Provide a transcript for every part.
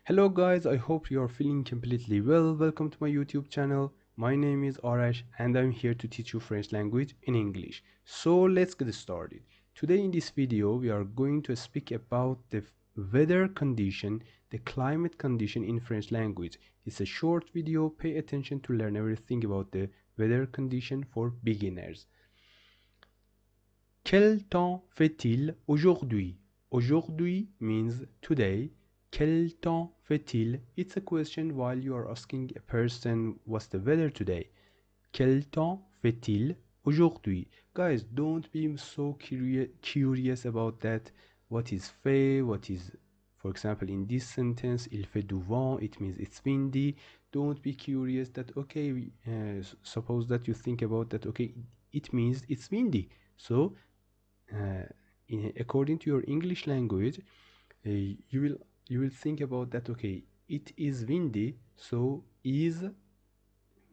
Hello guys, I hope you are feeling completely well. Welcome to my YouTube channel. My name is Arash and I'm here to teach you French language in English. So let's get started. Today in this video we are going to speak about the weather condition, the climate condition in French language. It's a short video, pay attention to learn everything about the weather condition for beginners. Quel temps fait-il aujourd'hui? Aujourd'hui means today. Quel temps fait-il? It's a question while you are asking a person what's the weather today. Quel temps fait-il aujourd'hui? Guys, don't be so curious about that. What is fait? What is, for example, in this sentence, il fait du vent, it means it's windy. Don't be curious that, okay, suppose that you think about that, okay, it means it's windy. So uh, according to your English language, you will think about that. Okay, it is windy, so is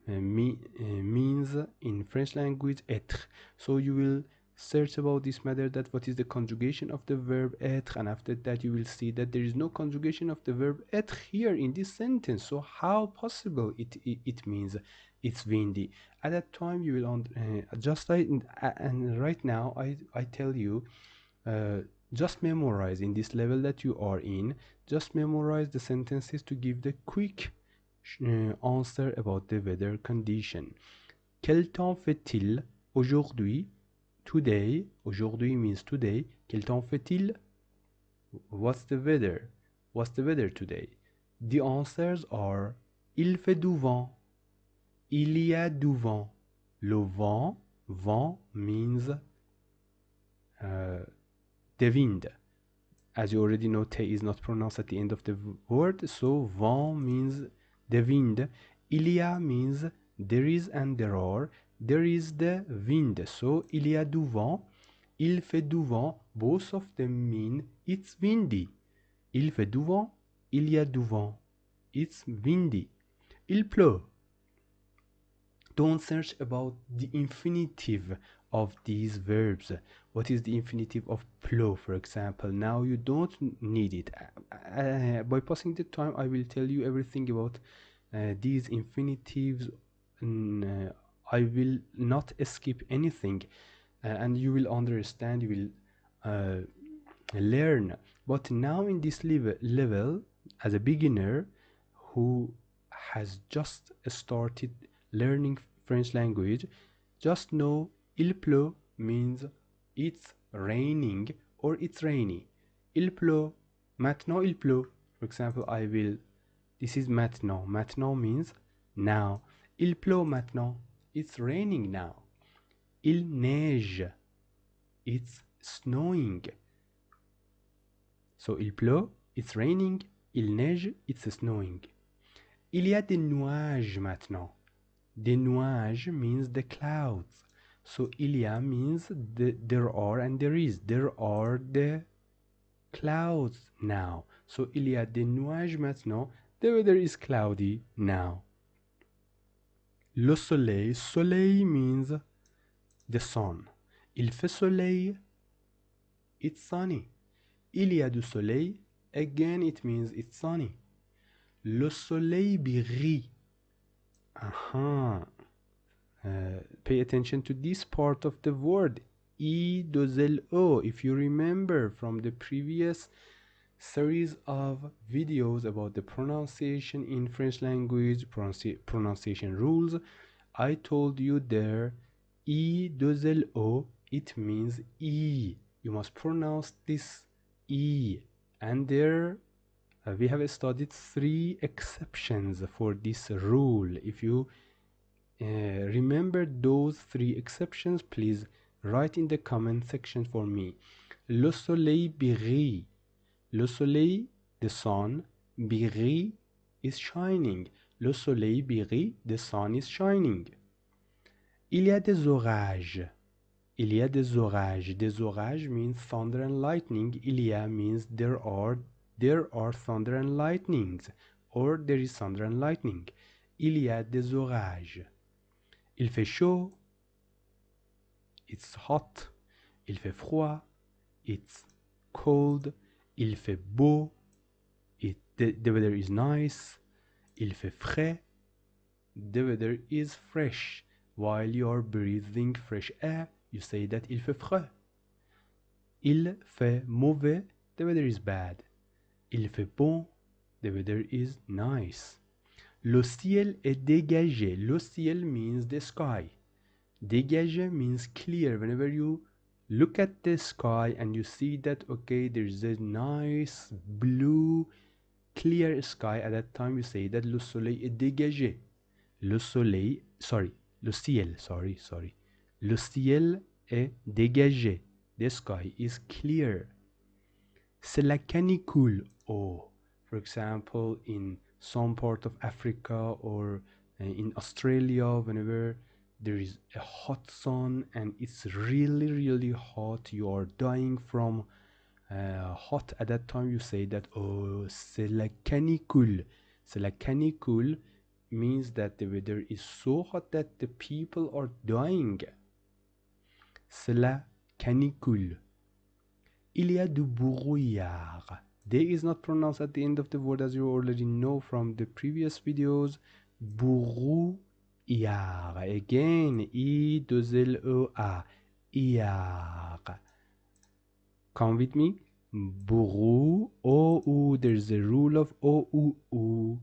means in French language être. So you will search about this matter, that what is the conjugation of the verb être, and after that you will see that there is no conjugation of the verb être here in this sentence. So how possible it means it's windy? At that time you will just like and right now I tell you, just memorize in this level that you are in, just memorize the sentences to give the quick answer about the weather condition. Quel temps fait-il aujourd'hui? Today. Aujourd'hui means today. Quel temps fait-il? What's the weather? What's the weather today? The answers are il fait du vent. Il y a du vent. Le vent, vent means the wind. As you already know, te is not pronounced at the end of the word, so vent means the wind. Il y a means there is and there are. There is the wind, so il y a du vent. Il fait du vent. Both of them mean it's windy. Il fait du vent. Il y a du vent. It's windy. Il pleut. Don't search about the infinitive of these verbs. What is the infinitive of pleut, for example? Now you don't need it. By passing the time, I will tell you everything about these infinitives. I will not skip anything, and you will understand, you will learn. But now in this level, as a beginner who has just started learning French language, just know il pleut means it's raining or it's rainy. Il pleut. Maintenant il pleut. For example, this is maintenant. Maintenant means now. Il pleut maintenant. It's raining now. Il neige. It's snowing. So il pleut, it's raining. Il neige, it's snowing. Il y a des nuages maintenant. Des nuages means the clouds. So il y a means there are and there is. There are the clouds now. So il y a des nuages maintenant. The weather is cloudy now. Le soleil. Soleil means the sun. Il fait soleil. It's sunny. Il y a du soleil. Again, it means it's sunny. Le soleil brille. Pay attention to this part of the word. I2LO. If you remember from the previous series of videos about the pronunciation in French language, pronunciation rules, I told you there, I2LO, it means E. You must pronounce this E. And there we have studied 3 exceptions for this rule. If you remember those 3 exceptions, please write in the comment section for me. Le soleil brille. Le soleil, the sun, brille is shining. Le soleil brille, the sun is shining. Il y a des orages. Il y a des orages. Des orages means thunder and lightning. Il y a means there are thunder and lightnings, or there is thunder and lightning. Il y a des orages. Il fait chaud. It's hot. Il fait froid. It's cold. Il fait beau. the weather is nice. Il fait frais. The weather is fresh. While you're breathing fresh air, you say that il fait frais. Il fait mauvais. The weather is bad. Il fait bon. The weather is nice. Le ciel est dégagé. Le ciel means the sky. Dégagé means clear. Whenever you look at the sky and you see that, okay, there's a nice blue clear sky, at that time you say that le soleil est dégagé. Le soleil, le ciel, Le ciel est dégagé. The sky is clear. C'est la canicule. Oh, for example, in some part of Africa or in Australia, whenever there is a hot sun and it's really, really hot, you are dying from hot. At that time, you say that, oh, c'est la canicule. C'est la canicule means that the weather is so hot that the people are dying. C'est la canicule. Il y a du brouillard. D is not pronounced at the end of the word, as you already know from the previous videos. Brouillard. Again, I-2-L-E-A. Iard. Come with me. Bourou. O-U. There's a rule of O-U-U.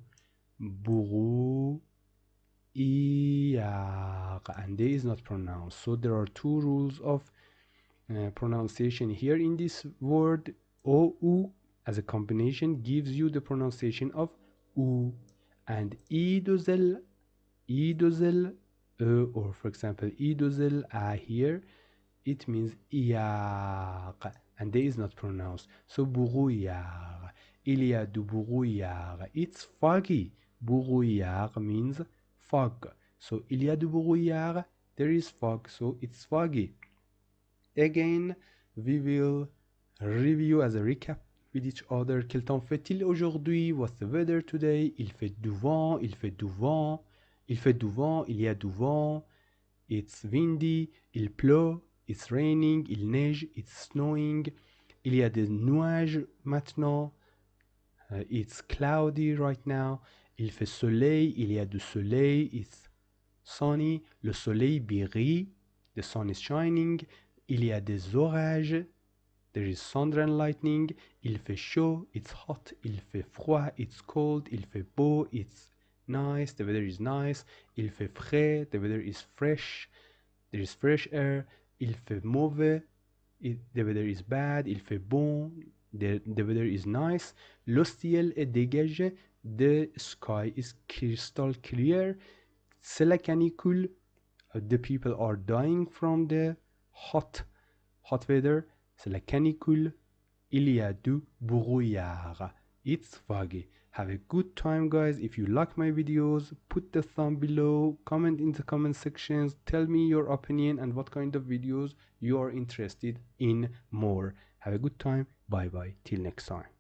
Bourou. Iard. And D is not pronounced. So there are two rules of pronunciation here in this word. O-U as a combination gives you the pronunciation of U, and I-2-L, or for example I-2-L A here, it means iaq, and there is not pronounced. So brouillard, il y a du brouillard, it's foggy. Brouillard means fog. So il y a du brouillard, there is fog, so it's foggy. Again, we will review as a recap with each other. Quel temps fait-il aujourd'hui? What's the weather today? Il fait du vent, il fait du vent, il fait du vent, il y a du vent. It's windy, il pleut, it's raining, il neige, it's snowing. Il y a des nuages maintenant. It's cloudy right now. Il fait soleil, il y a du soleil, it's sunny. Le soleil brille, the sun is shining. Il y a des orages. There is thunder and lightning. Il fait chaud. It's hot. Il fait froid. It's cold. Il fait beau. It's nice. The weather is nice. Il fait frais. The weather is fresh. There is fresh air. Il fait mauvais. The weather is bad. Il fait bon. The weather is nice. Le ciel est dégagé. The sky is crystal clear. C'est la canicule. The people are dying from the hot weather. C'est la canicule. Il y a du brouillard. It's foggy. Have a good time, guys. If you like my videos, put the thumb below, comment in the comment sections, tell me your opinion and what kind of videos you are interested in more. Have a good time. Bye bye. Till next time.